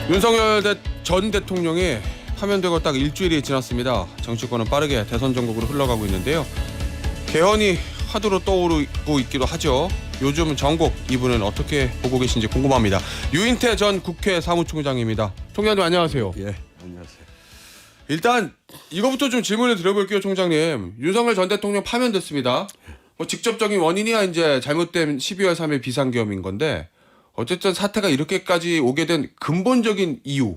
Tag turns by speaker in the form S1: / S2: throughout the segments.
S1: 윤석열 전 대통령이 파면되고 딱 일주일이 지났습니다. 정치권은 빠르게 대선 전국으로 흘러가고 있는데요. 개헌이 화두로 떠오르고 있기도 하죠. 요즘 전국 이분은 어떻게 보고 계신지 궁금합니다. 유인태 전 국회 사무총장입니다. 총장님 안녕하세요.
S2: 예, 안녕하세요.
S1: 일단 이거부터 좀 질문을 드려볼게요, 총장님. 윤석열 전 대통령 파면됐습니다. 뭐 직접적인 원인이야 이제 잘못된 12월 3일 비상계엄인 건데 어쨌든 사태가 이렇게까지 오게 된 근본적인 이유,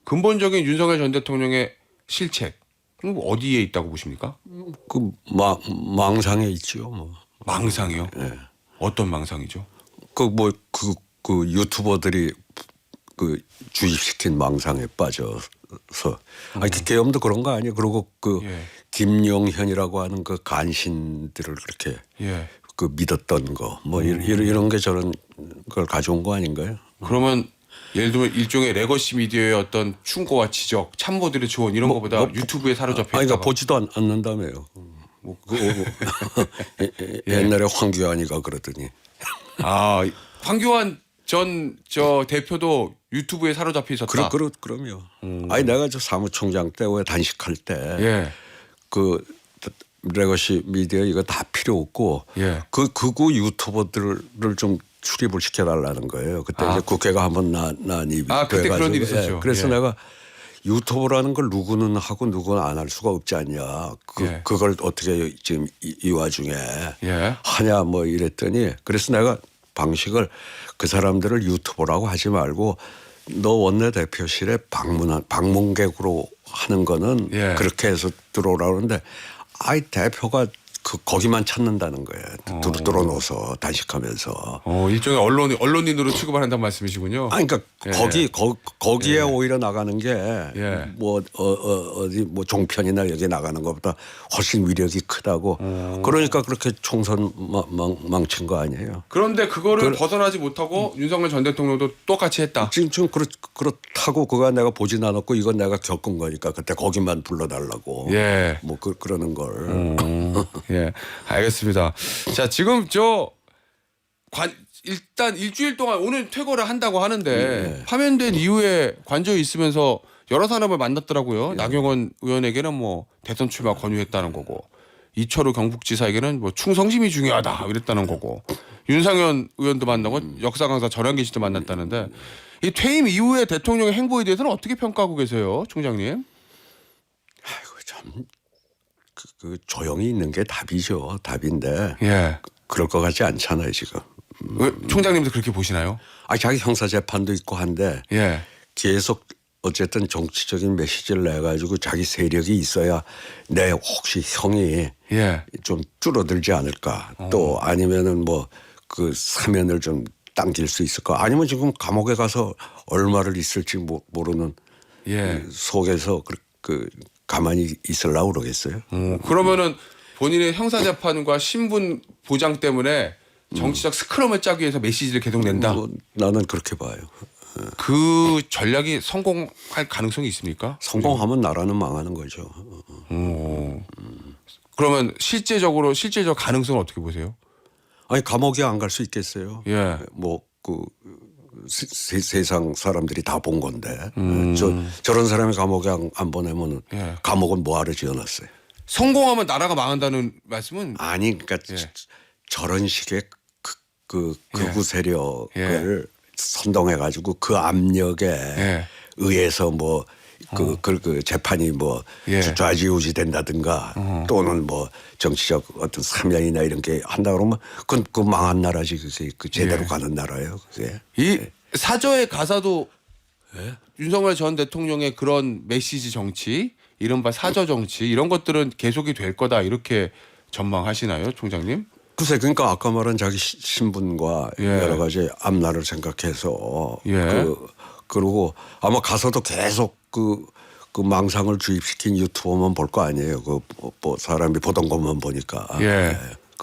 S1: 근본적인 윤석열 전 대통령의 실책 어디에 있다고 보십니까?
S2: 그 망상에 있죠, 뭐.
S1: 망상이요?
S2: 예.
S1: 어떤 망상이죠?
S2: 그 유튜버들이 그 주입시킨 망상에 빠져서 아니 계엄도 그런 거 아니에요. 그리고
S1: 예.
S2: 김용현이라고 하는 그 간신들을 그렇게
S1: 예.
S2: 그 믿었던 거 뭐 이런 게 저는 그걸 가져온 거 아닌가요?
S1: 그러면 예를 들면 일종의 레거시 미디어의 어떤 충고와 지적, 참모들의 조언 이런 거보다 유튜브에 사로잡혀
S2: 아니
S1: 있다가
S2: 그러니까 보지도 않는다며요. 옛날에 황교안이가 그러더니
S1: 황교안 전 대표도 유튜브에 사로잡혀 있었다.
S2: 그럼요. 아니 내가 저 사무총장 때 왜 단식할 때
S1: 예.
S2: 그 레거시 미디어 이거 다 필요 없고
S1: 예.
S2: 그구 유튜버들을 좀 출입을 시켜달라는 거예요. 그때 이제 국회가 한번 난입이
S1: 그때 그런 일이 있었죠.
S2: 그래서
S1: 예.
S2: 내가 유튜브라는 걸 누구는 하고 누구는 안 할 수가 없지 않냐. 그걸 어떻게 지금 이 와중에
S1: 예.
S2: 하냐 뭐 이랬더니 그래서 내가 방식을 그 사람들을 유튜버라고 하지 말고 너 원내대표실에 방문객으로 하는 거는
S1: 예.
S2: 그렇게 해서 들어오라고 그러는데 아이 대표가 거기만 찾는다는 거예요. 들어놓아서 단식하면서.
S1: 일종의 언론인으로 취급을 한다는 말씀이시군요.
S2: 아니 그러니까
S1: 예.
S2: 거기에 오히려 나가는 게
S1: 예.
S2: 어디 뭐 종편이나 여기 나가는 것보다 훨씬 위력이 크다고. 그러니까 그렇게 총선 망친 거 아니에요.
S1: 그런데 그거를 벗어나지 못하고 윤석열 전 대통령도 똑같이 했다.
S2: 지금 그렇다고 그거 내가 보진 않았고 이건 내가 겪은 거니까 그때 거기만 불러달라고.
S1: 예.
S2: 뭐 그러는 걸.
S1: 예, 알겠습니다. 자, 지금 일단 일주일 동안 오늘 퇴거를 한다고 하는데 파면된 이후에 관저에 있으면서 여러 사람을 만났더라고요. 나경원 의원에게는 뭐 대선 출마 권유했다는 거고 이철우 경북지사에게는 뭐 충성심이 중요하다 이랬다는 거고 윤상현 의원도 만나고 역사 강사 전환기 씨도 만났다는데 이 퇴임 이후에 대통령의 행보에 대해서는 어떻게 평가하고 계세요, 총장님?
S2: 아이고 참. 그 조용히 있는 게 답이죠. 답인데
S1: 예.
S2: 그럴 것 같지 않잖아요 지금.
S1: 총장님도 그렇게 보시나요?
S2: 자기 형사 재판도 있고 한데
S1: 예.
S2: 계속 어쨌든 정치적인 메시지를 내가지고 자기 세력이 있어야 내 혹시 형이
S1: 예.
S2: 좀 줄어들지 않을까. 또 아니면은 뭐 그 사면을 좀 당길 수 있을까. 아니면 지금 감옥에 가서 얼마를 있을지 모르는
S1: 예.
S2: 속에서 그 가만히 있으려고 그러겠어요.
S1: 그러면은 본인의 형사재판과 신분 보장 때문에 정치적 스크럼을 짜기 위해서 메시지를 계속 낸다.
S2: 나는 그렇게 봐요.
S1: 그 전략이 성공할 가능성이 있습니까?
S2: 성공하면 나라는 망하는 거죠.
S1: 그러면 실제적 가능성은 어떻게 보세요?
S2: 아니 감옥에 안 갈 수 있겠어요.
S1: 예.
S2: 뭐 세상 사람들이 다 본 건데 저런 사람이 감옥에 안 보내면
S1: 예.
S2: 감옥은 뭐하러 지어놨어요.
S1: 성공하면 나라가 망한다는 말씀은
S2: 아니 그러니까 저런 식의 극우 세력을 선동해가지고 그 압력에 의해서 뭐 그 재판이 뭐 좌지우지 된다든가 또는 뭐 정치적 어떤 사면이나 이런 게 한다 그러면 그 망한 나라지 그게 그 제대로 가는 나라예요. 그게.
S1: 이 사저의 가사도 윤석열 전 대통령의 그런 메시지 정치, 이른바 사저 정치 이런 것들은 계속이 될 거다 이렇게 전망하시나요, 총장님?
S2: 글쎄 그러니까 아까 말한 자기 신분과 여러 가지 앞날을 생각해서 그리고 아마 가서도 계속 그 망상을 주입시킨 유튜버만 볼 거 아니에요. 뭐 사람이 보던 것만 보니까.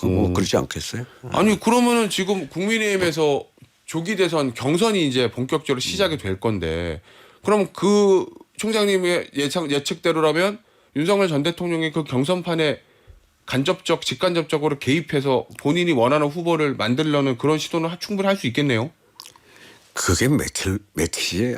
S2: 뭐 그러지 않겠어요?
S1: 아니 그러면은 지금 국민의힘에서 조기 대선 경선이 이제 본격적으로 시작이 될 건데 그럼 그 총장님의 예측대로라면 윤석열 전 대통령이 그 경선판에 직간접적으로 개입해서 본인이 원하는 후보를 만들려는 그런 시도는 충분히 할 수 있겠네요.
S2: 그게 맥히지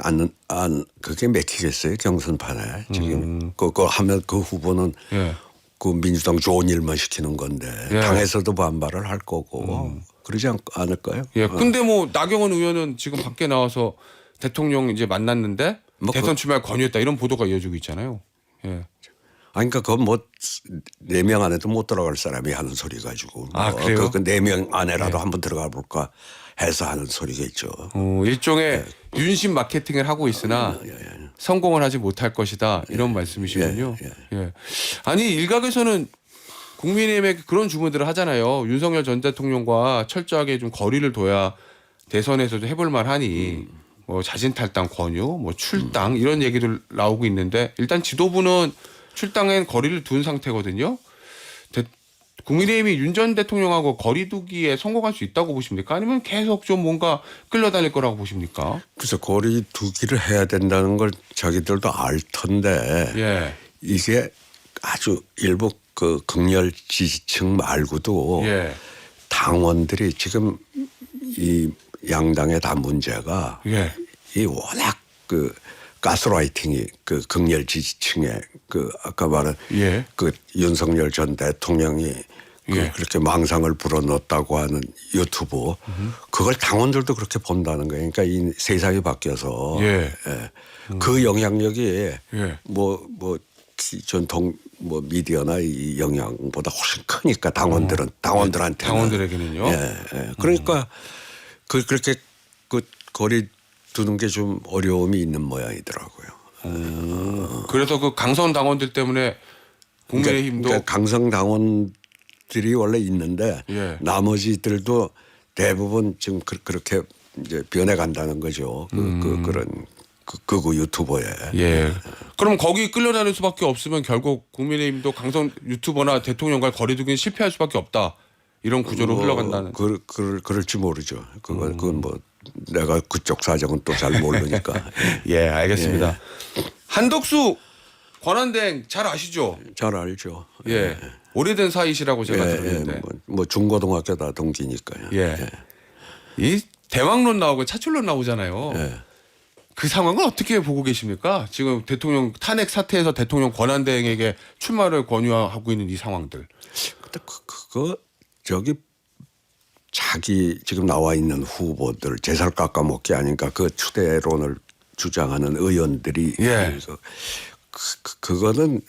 S2: 그게 맥히겠어요 경선판에 지금 그거 하면 그 후보는
S1: 예.
S2: 그 민주당 좋은 일만 시키는 건데
S1: 예.
S2: 당에서도 반발을 할 거고 그러지 않을까요?
S1: 예. 근데 뭐 나경원 의원은 지금 밖에 나와서 대통령 이제 만났는데
S2: 뭐
S1: 대선 출마를 권유했다 이런 보도가 이어지고 있잖아요. 예.
S2: 아니 그러니까 그건 뭐 4명 안에도 못 들어갈 사람이 하는 소리 가지고
S1: 아, 그래요?
S2: 그 4명 안에라도 한번 들어가 볼까 해서 하는 소리겠죠.
S1: 일종의 윤심 마케팅을 하고 있으나 성공을 하지 못할 것이다 이런 말씀이시군요. 예. 아니 일각에서는 국민의힘에 그런 주문들을 하잖아요. 윤석열 전 대통령과 철저하게 좀 거리를 둬야 대선에서도 해볼 만하니 뭐 자진 탈당 권유, 뭐 출당 이런 얘기들 나오고 있는데 일단 지도부는 출당엔 거리를 둔 상태거든요. 국민의힘이 윤 전 대통령하고 거리두기에 성공할 수 있다고 보십니까? 아니면 계속 좀 뭔가 끌려다닐 거라고 보십니까?
S2: 그래서 거리두기를 해야 된다는 걸 자기들도 알 텐데
S1: 예.
S2: 이게 아주 일부 그 극렬 지지층 말고도
S1: 예.
S2: 당원들이 지금 이 양당의 다 문제가
S1: 예.
S2: 이 워낙 그 가스라이팅이 그 극렬 지지층에 그 아까 말한
S1: 예.
S2: 그 윤석열 전 대통령이
S1: 예.
S2: 그렇게 망상을 불어넣었다고 하는 유튜브 그걸 당원들도 그렇게 본다는 거예요. 그러니까 이 세상이 바뀌어서
S1: 예.
S2: 그 영향력이
S1: 예.
S2: 뭐 전통 뭐 미디어나 이 영향보다 훨씬 크니까 당원들한테는
S1: 당원들에게는요.
S2: 예. 그러니까 그렇게 그 거리 두는 게 좀 어려움이 있는 모양이더라고요.
S1: 그래서 그 강성 당원들 때문에 국민의힘도
S2: 그러니까 강성 당원들이 원래 있는데
S1: 예.
S2: 나머지들도 대부분 지금 그렇게 이제 변해간다는 거죠. 그런 극우 유튜버에.
S1: 예. 그럼 거기 끌려다닐 수밖에 없으면 결국 국민의힘도 강성 유튜버나 대통령과 거리두기는 실패할 수밖에 없다. 이런 구조로 흘러간다는.
S2: 그럴지 모르죠. 그건 뭐 내가 그쪽 사정은 또 잘 모르니까.
S1: 예, 알겠습니다. 한덕수 권한대행 잘 아시죠?
S2: 잘 알죠.
S1: 예. 오래된 사이시라고 제가 들었는데.
S2: 뭐 중고등학교 다 동기니까요.
S1: 예. 이 대왕론 나오고 차출론 나오잖아요.
S2: 예.
S1: 그 상황을 어떻게 보고 계십니까? 지금 대통령 탄핵 사태에서 대통령 권한대행에게 출마를 권유하고 있는 이 상황들.
S2: 근데 그거 저기 자기 지금 나와 있는 후보들 제살 깎아먹기 아닌가 그 추대론을 주장하는 의원들이
S1: 예.
S2: 그거는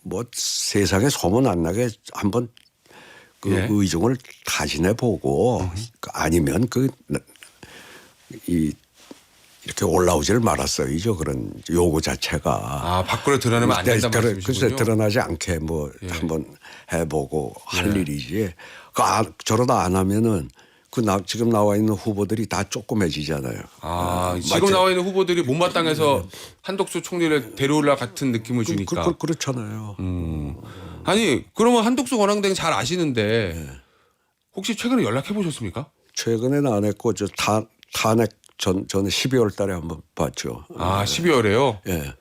S2: 뭐 세상에 소문 안 나게 한번 그
S1: 예.
S2: 의중을 타진해 보고 아니면 이렇게 올라오지를 말았어야죠. 그런 요구 자체가.
S1: 아, 밖으로 드러내면 안 된다는 말씀이시군요.
S2: 글쎄 드러나지 않게 뭐 한번 해보고 할 일이지. 저러다 안 하면은 지금 나와 있는 후보들이 다 조그매지잖아요.
S1: 아, 지금 나와 있는 후보들이 못마땅해서 한덕수 총리를 데려올라 같은 느낌을 주니까.
S2: 그렇잖아요.
S1: 아니, 그러면 한덕수 권한대행 잘 아시는데 혹시 최근에 연락해 보셨습니까?
S2: 최근에는 안 했고 저 탄핵 전에 12월 달에 한번 봤죠.
S1: 아, 12월에요?
S2: 예.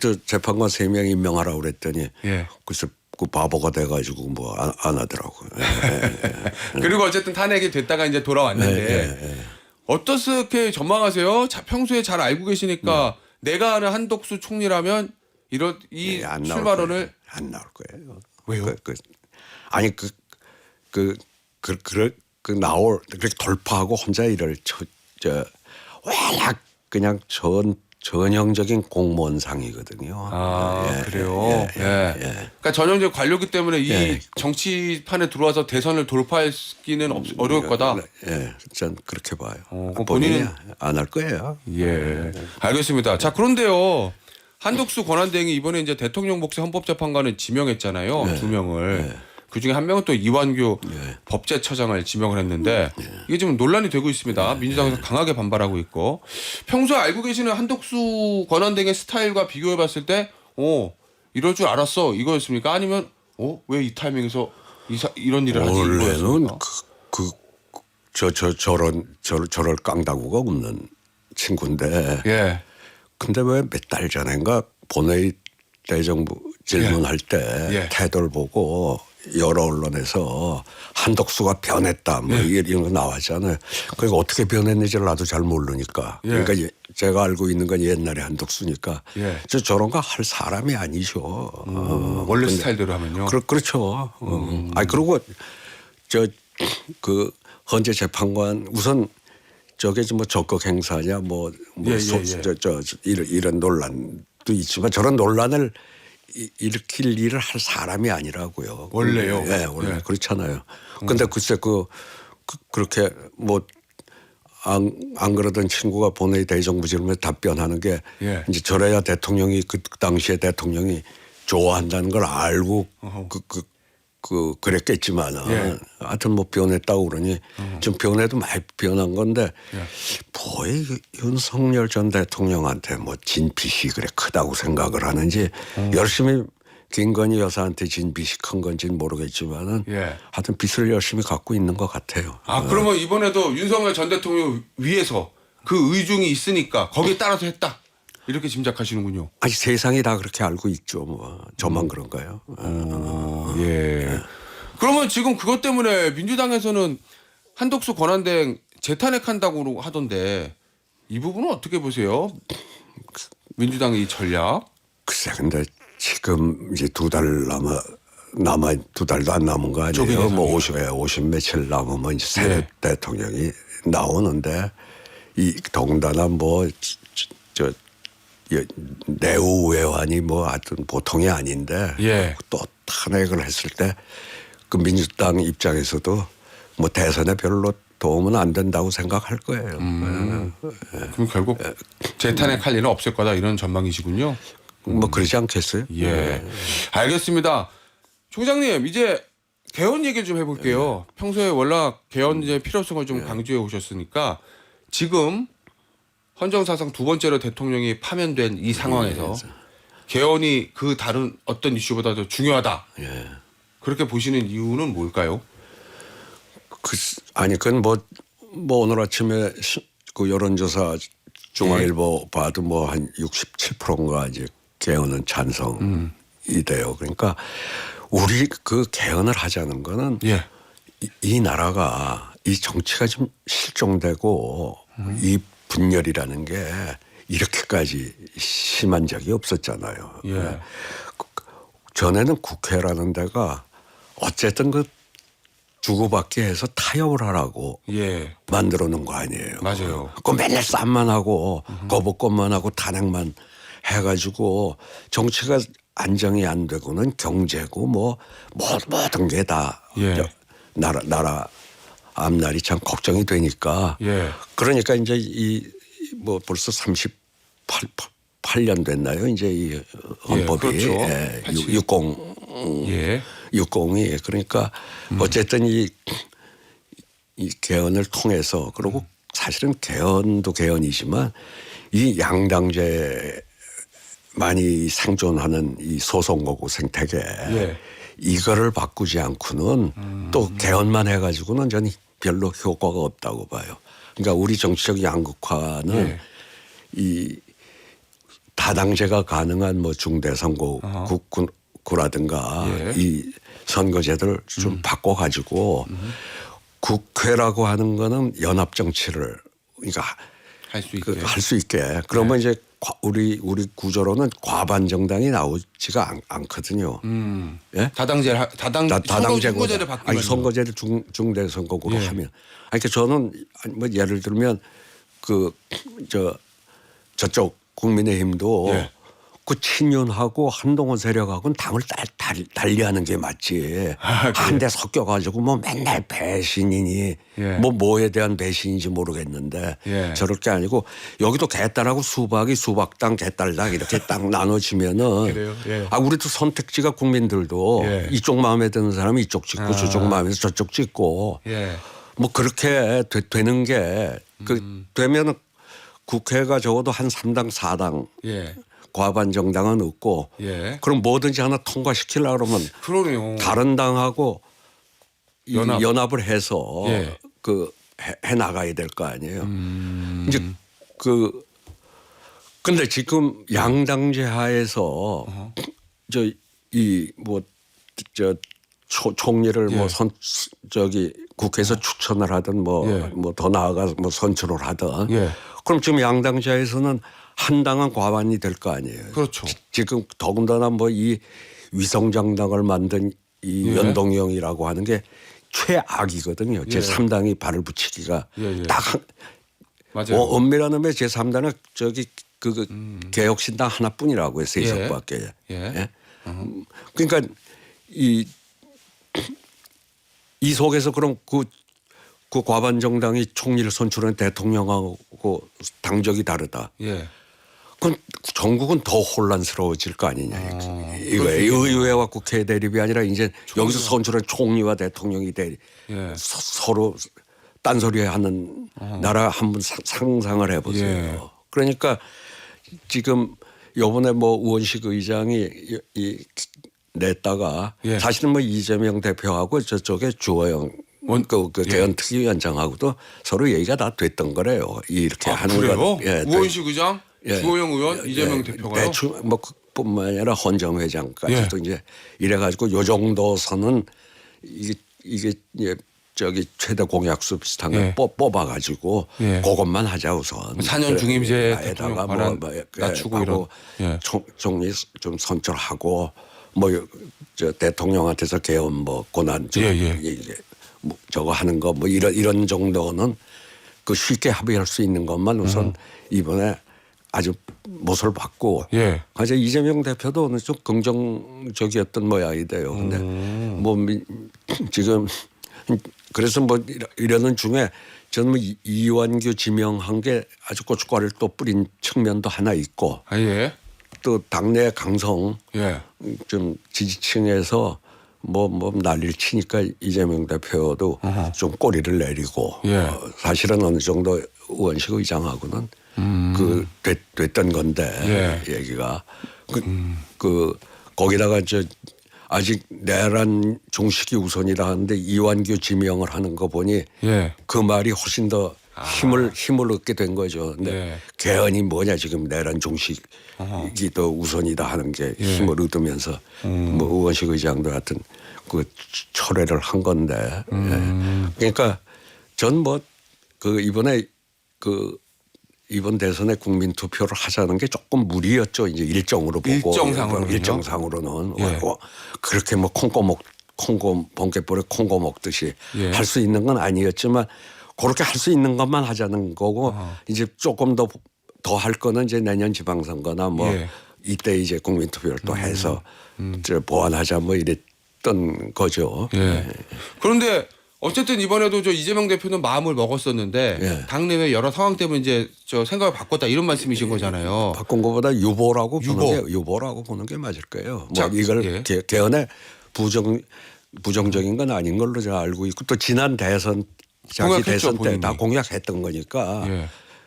S2: 저 재판관 3명 임명하라고 그랬더니
S1: 예.
S2: 글쎄 그 바보가 돼가지고 뭐 안 하더라고요.
S1: 그리고 어쨌든 탄핵이 됐다가 이제 돌아왔는데 어떻게 전망하세요? 평소에 잘 알고 계시니까 내가 아는 한덕수 총리라면 이
S2: 안 나올
S1: 출마론을
S2: 안 나올 거예요.
S1: 왜요?
S2: 아니 그렇게 돌파하고 혼자 일을 워낙 그냥 전형적인 공무원상이거든요.
S1: 아, 그래요? 예. 그러니까 전형적 관료기 때문에 이 정치판에 들어와서 대선을 돌파하기는 어려울 거다.
S2: 예, 전 그렇게 봐요.
S1: 그럼
S2: 본인이
S1: 본인은-
S2: 안 할 거예요.
S1: 예. 알겠습니다. 자, 그런데요. 한덕수 권한대행이 이번에 이제 대통령 복지 헌법재판관을 지명했잖아요. 2명을. 그중에 한 명은 또 이완규 법제처장을 지명을 했는데 이게 지금 논란이 되고 있습니다. 민주당에서 강하게 반발하고 있고 평소에 알고 계시는 한덕수 권한대행의 스타일과 비교해 봤을 때 이럴 줄 알았어 이거였습니까? 아니면 왜 이 타이밍에서 이런 일을 하지
S2: 원래는
S1: 이거였습니까?
S2: 저럴 깡다구가 없는 친구인데
S1: 예.
S2: 근데 왜 몇 달 전인가 본회의 대정부 질문할 때
S1: 예.
S2: 태도를 보고 여러 언론에서 한덕수가 변했다 뭐 이런 거 나왔잖아요. 그러니까 어떻게 변했는지를 나도 잘 모르니까. 그러니까 제가 알고 있는 건 옛날에 한덕수니까 저런 거 할 사람이 아니죠.
S1: 원래 스타일대로 하면요.
S2: 그렇죠. 그리고 그 헌재 재판관 우선 저게 뭐 적극 행사냐 이런 논란도 있지만 저런 논란을 일으킬 일을 할 사람이 아니라고요.
S1: 원래요.
S2: 네, 원래 그렇잖아요. 근데 글쎄 그렇게 뭐 안 그러던 친구가 본회의 대정부 질문에 답변하는 게 이제 저래야 대통령이 그 당시에 대통령이 좋아한다는 걸 알고 그랬겠지만은 하여튼 뭐 변했다고 그러니 좀 변해도 많이 변한 건데 뭐에 윤석열 전 대통령한테 뭐 진빚이 그래 크다고 생각을 하는지 열심히 김건희 여사한테 진빚이 큰 건지는 모르겠지만은 하여튼 빚을 열심히 갖고 있는 것 같아요.
S1: 그러면 이번에도 윤석열 전 대통령 위에서 그 의중이 있으니까 거기에 따라서 했다. 이렇게 짐작하시는군요.
S2: 아니 세상이 다 그렇게 알고 있죠. 뭐 저만 그런가요?
S1: 그러면 지금 그것 때문에 민주당에서는 한덕수 권한대행 재탄핵한다고 하던데 이 부분은 어떻게 보세요? 민주당의 이 전략?
S2: 글쎄, 근데 지금 이제 두 달도 안 남은 거 아니에요? 뭐 50 며칠 남으면 이제 새 대통령이 나오는데 이 더군다나 뭐 내후 외환이 뭐 하여튼 보통이 아닌데 또 탄핵을 했을 때 그 민주당 입장에서도 뭐 대선에 별로 도움은 안 된다고 생각할 거예요.
S1: 그럼 결국 재탄핵할 일은 없을 거다 이런 전망이시군요.
S2: 뭐 그러지 않겠어요?
S1: 알겠습니다. 총장님 이제 개헌 얘기 좀 해볼게요. 평소에 워낙 개헌의 필요성을 좀 강조해 오셨으니까 지금 헌정사상 두 번째로 대통령이 파면된 이 상황에서 개헌이 그 다른 어떤 이슈보다 더 중요하다. 그렇게 보시는 이유는 뭘까요?
S2: 그건 뭐 오늘 아침에 그 여론조사 중앙일보 봐도 뭐 한 67%인가 이제 개헌은 찬성이 돼요. 그러니까 우리 그 개헌을 하자는 거는 이 나라가 이 정치가 좀 실종되고 이 분열이라는 게 이렇게까지 심한 적이 없었잖아요. 전에는 국회라는 데가 어쨌든 그 주고받기 해서 타협을 하라고 만들어 놓은 거 아니에요.
S1: 맞아요.
S2: 그 맨날 싸움만 하고 거부권만 하고 탄핵만 해가지고 정치가 안정이 안 되고는 경제고 뭐 모든 게 다 나라 앞날이 참 걱정이 되니까 그러니까 이제 이 뭐 벌써 38년 됐나요? 이제 이 헌법이 60이 그러니까 어쨌든 이 개헌을 통해서 그리고 사실은 개헌도 개헌이지만 이 양당제 많이 생존하는 이 소선거구 생태계 이거를 바꾸지 않고는 또 개헌만 해가지고는 저는 별로 효과가 없다고 봐요. 그러니까 우리 정치적 양극화는 이 다당제가 가능한 뭐 중대선거구라든가 이 선거제도를 좀 바꿔가지고 국회라고 하는 거는 연합 정치를 그러니까 할 수 있게 그러면 이제 우리 구조로는 과반 정당이 나오지가 않거든요.
S1: 선거제를 바꾸면
S2: 선거제를 중대 선거구로 하면. 그러니까 저는 뭐 예를 들면 저쪽 국민의힘도 그 친윤하고 한동훈 세력하고는 당을 달리하는 게 맞지. 한데 섞여가지고 뭐 맨날 배신이니 뭐에 대한 배신인지 모르겠는데 저럴 게 아니고 여기도 개딸하고 수박당 개딸당 이렇게 딱 나눠지면은 우리도 선택지가 국민들도 이쪽 마음에 드는 사람이 이쪽 찍고 저쪽 마음에 저쪽 찍고 뭐 그렇게 되는 게 되면은 국회가 적어도 한 3당 4당 과반 정당은 없고 그럼 뭐든지 하나 통과시키려고 그러면 다른 당하고 연합을 해서 해 나가야 될 거 아니에요. 이제 근데 지금 양당제 하에서 총리를 뭐 저기 국회에서 추천을 하든 뭐 더 나아가서 뭐 선출을 하든 그럼 지금 양당자에서는 한 당은 과반이 될 거 아니에요.
S1: 그렇죠.
S2: 지금 더군다나 뭐 이 위성정당을 만든 이 연동형이라고 하는 게 최악이거든요. 제3당이 발을 붙이기가 딱
S1: 맞아요.
S2: 엄밀한 의미의 제3당은 저기 그 개혁신당 하나뿐이라고 해서 세석밖에. 그러니까 이 속에서 그럼 그 과반 정당이 총리를 선출한 대통령하고 당적이 다르다. 그럼 전국은 더 혼란스러워질 거 아니냐. 이거 의회와 국회 대립이 아니라 이제 여기서 선출한 총리와 대통령이 서로 딴소리하는 나라 한번 상상을 해보세요. 그러니까 지금 요번에 뭐 우원식 의장이 냈다가 사실은 뭐 이재명 대표하고 저쪽에 주호영 그 개헌 특위위원장하고도 서로 얘기가 다 됐던 거래요. 이렇게 하는 거.
S1: 우원식 의장, 주호영 의원, 이재명 대표가요.
S2: 대충 뭐 그뿐만 아니라 헌정 회장까지도 이제 이래가지고 요 정도 선은 이게 저기 최대 공약수 비슷한 거 뽑아가지고 그것만 하자 우선.
S1: 4년 중임제
S2: 에다가
S1: 대통령 뭐 낮추고 이런
S2: 총리 좀 선출하고 뭐 저 대통령한테서 개헌 뭐 권한 좀 뭐 저거 하는 거 뭐 이런 정도는 그 쉽게 합의할 수 있는 것만 우선 이번에 아주 못을 받고. 그래서 이재명 대표도 어느 좀 긍정적이었던 모양이 돼요. 근데 뭐 지금 그래서 뭐 이러는 중에 저는 뭐 이완규 지명한 게 아주 고춧가루를 또 뿌린 측면도 하나 있고. 또 당내 강성 좀 지지층에서 뭐 난리를 치니까 이재명 대표도 좀 꼬리를 내리고 사실은 어느 정도 우원식 의장하고는 됐던 건데 얘기가 거기다가 아직 내란 종식이 우선이라 하는데 이완규 지명을 하는 거 보니 그 말이 훨씬 더 힘을 얻게 된 거죠. 근데 개헌이 뭐냐 지금 내란 종식이 더 우선이다 하는 게 힘을 얻으면서 뭐 우원식 의장도 하여튼 그 철회를 한 건데. 그러니까 전 뭐 그 이번에 이번 대선에 국민 투표를 하자는 게 조금 무리였죠. 이제 일정으로 보고 일정상으로는 그렇게 뭐 콩고 번개불에 콩고 먹듯이 할 수 있는 건 아니었지만 그렇게 할 수 있는 것만 하자는 거고 이제 조금 더 할 거는 이제 내년 지방선거나 뭐 이때 이제 국민 투표를 또 해서 보완하자 뭐 이랬던 거죠.
S1: 그런데 어쨌든 이번에도 저 이재명 대표는 마음을 먹었었는데 당내외 여러 상황 때문에 이제 저 생각을 바꿨다 이런 말씀이신 거잖아요.
S2: 바꾼 것보다 유보라고 보는 게 맞을 거예요. 뭐 이걸 개헌에 부정적인 건 아닌 걸로 제가 알고 있고 또 지난 대선 때 다 공약했던 거니까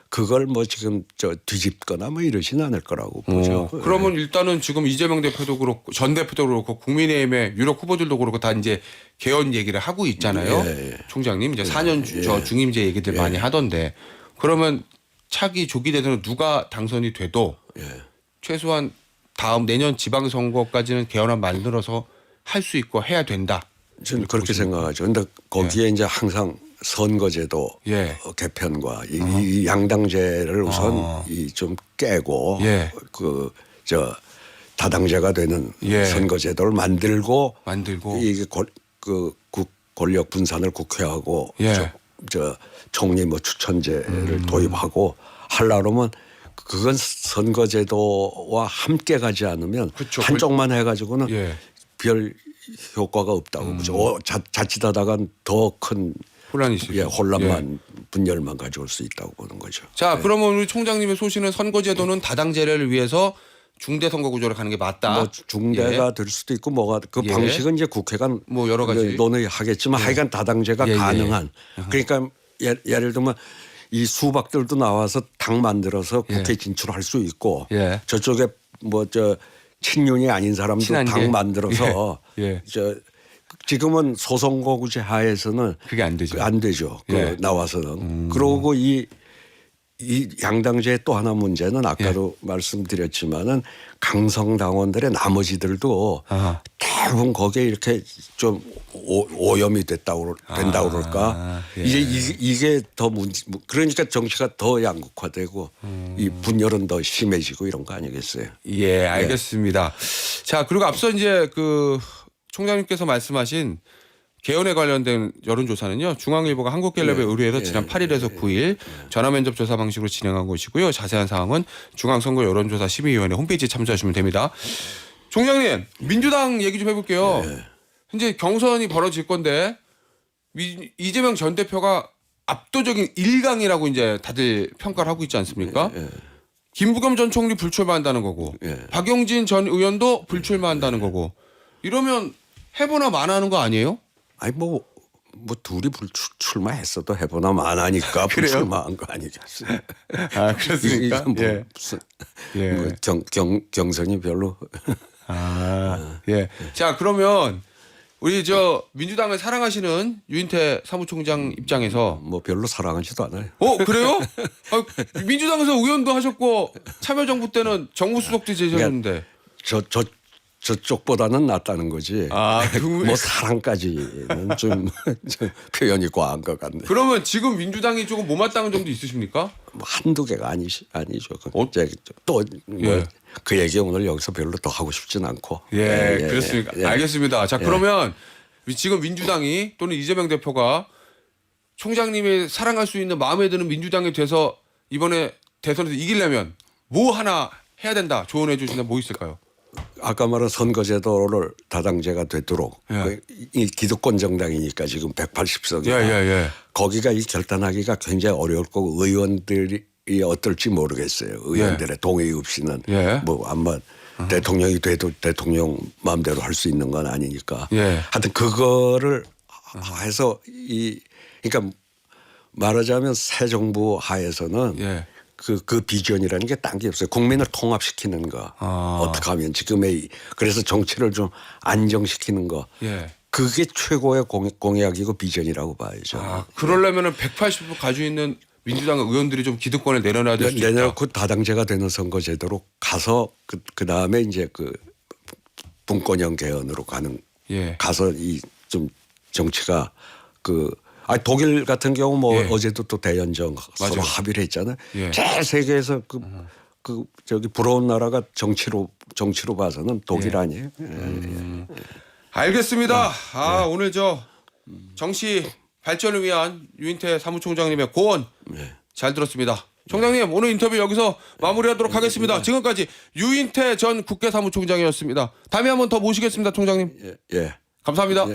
S2: 그걸 뭐 지금 뒤집거나 뭐 이러지는 않을 거라고 보죠.
S1: 그러면 일단은 지금 이재명 대표도 그렇고 전 대표도 그렇고 국민의힘의 유력 후보들도 그렇고 다 이제 개헌 얘기를 하고 있잖아요. 총장님 이제 4년 저 중임제 얘기들 많이 하던데 그러면 차기 조기 대선은 누가 당선이 돼도 최소한 다음 내년 지방선거까지는 개헌안 만들어서 할 수 있고 해야 된다.
S2: 저는 그렇게 생각하죠. 그런데 거기에 이제 항상 선거제도 개편과 이 양당제를 우선 좀 깨고 다당제가 되는 선거제도를 만들고 이게 권력 분산을 국회하고 총리 뭐 추천제를 도입하고 하려면 그건 선거제도와 함께 가지 않으면 한쪽만 해가지고는 별 효과가 없다고 보죠. 자칫하다가 더 큰
S1: 혼란이 있어요.
S2: 혼란만 분열만 가져올 수 있다고 보는 거죠.
S1: 자, 그러면 우리 총장님의 소신은 선거제도는 다당제를 위해서 중대 선거 구조를 가는 게 맞다.
S2: 뭐 중대가 될 수도 있고 뭐가 그 방식은 이제 국회가
S1: 뭐 여러 가지
S2: 논의하겠지만 하여간 다당제가 가능한. 그러니까 예를 들면 이 수박들도 나와서 당 만들어서 국회 진출할 수 있고 저쪽에 뭐 친윤이 아닌 사람도 당 만들어서 지금은 소선거구제 하에서는
S1: 그게 안 되죠.
S2: 안 되죠. 나와서는. 그러고 이 이 양당제의 또 하나 문제는 아까도 말씀드렸지만은 강성 당원들의 나머지들도 대부분 거기에 이렇게 좀 오염이 된다고 그럴까. 이게 더 문제. 그러니까 정치가 더 양극화되고 이 분열은 더 심해지고 이런 거 아니겠어요?
S1: 예, 알겠습니다. 자, 그리고 앞서 이제 그 총장님께서 말씀하신 개헌에 관련된 여론조사는요. 중앙일보가 한국갤럽에 의뢰해서 지난 8일에서 9일 전화면접 조사 방식으로 진행한 것이고요. 자세한 사항은 중앙선거 여론조사 심의위원회 홈페이지에 참조하시면 됩니다. 총장님, 민주당 얘기 좀 해볼게요. 현재 경선이 벌어질 건데 이재명 전 대표가 압도적인 1강이라고 이제 다들 평가를 하고 있지 않습니까? 김부겸 전 총리 불출마한다는 거고 박용진 전 의원도 불출마한다는 거고 이러면 해보나 마나하는 거 아니에요?
S2: 아니 뭐 둘이 출마했어도 해보나 마나니까 불출마한 거 아니겠어요?
S1: 아 그렇습니까?
S2: 뭐 무슨 뭐 경선이 별로.
S1: 예. 자 그러면 우리 저 민주당을 사랑하시는 유인태 사무총장 입장에서
S2: 뭐 별로 사랑하지도 않아요.
S1: 그래요? 민주당에서 의원도 하셨고 참여정부 때는 정무수석도 제셨는데
S2: 저쪽보다는 낫다는 거지. 뭐 사랑까지는 좀 표현이 과한 것 같네.
S1: 그러면 지금 민주당이 조금 못마땅한 점도 있으십니까?
S2: 뭐 한두 개가 아니죠. 또 뭐 그 얘기 오늘 여기서 별로 더 하고 싶진 않고.
S1: 그렇습니까? 알겠습니다. 자 그러면 지금 민주당이 또는 이재명 대표가 총장님이 사랑할 수 있는 마음에 드는 민주당이 돼서 이번에 대선에서 이기려면 뭐 하나 해야 된다 조언해 주시는 뭐 있을까요?
S2: 아까 말한 선거제도를 다당제가 되도록 이 기득권 정당이니까 지금 180석이 거기가 이 결단하기가 굉장히 어려울 거고 의원들이 어떨지 모르겠어요. 의원들의 동의 없이는 뭐 아마 대통령이 돼도 대통령 마음대로 할 수 있는 건 아니니까. 하여튼 그거를 해서 그러니까 말하자면 새 정부 하에서는 그 비전이라는 게 딴 게 없어요. 국민을 통합시키는 거. 어떻게 하면 지금의 그래서 정치를 좀 안정시키는 거. 그게 최고의 공약이고 비전이라고 봐야죠.
S1: 그러려면은 180석 가지고 있는 민주당 의원들이 좀 기득권을 내려놔야 될 수 있다.
S2: 내려놓고 다당제가 되는 선거제도로 가서 그 다음에 이제 그 분권형 개헌으로 가서 이 좀 정치가 독일 같은 경우 뭐 어제도 또 대연정 서로 합의를 했잖아요. 제일 세계에서 저기 부러운 나라가 정치로 봐서는 독일 아니에요.
S1: 알겠습니다. 오늘 저 정치 발전을 위한 유인태 사무총장님의 고언 잘 들었습니다. 총장님 오늘 인터뷰 여기서 마무리하도록 하겠습니다. 지금까지 유인태 전 국회 사무총장이었습니다. 다음에 한번 더 모시겠습니다, 총장님. 감사합니다.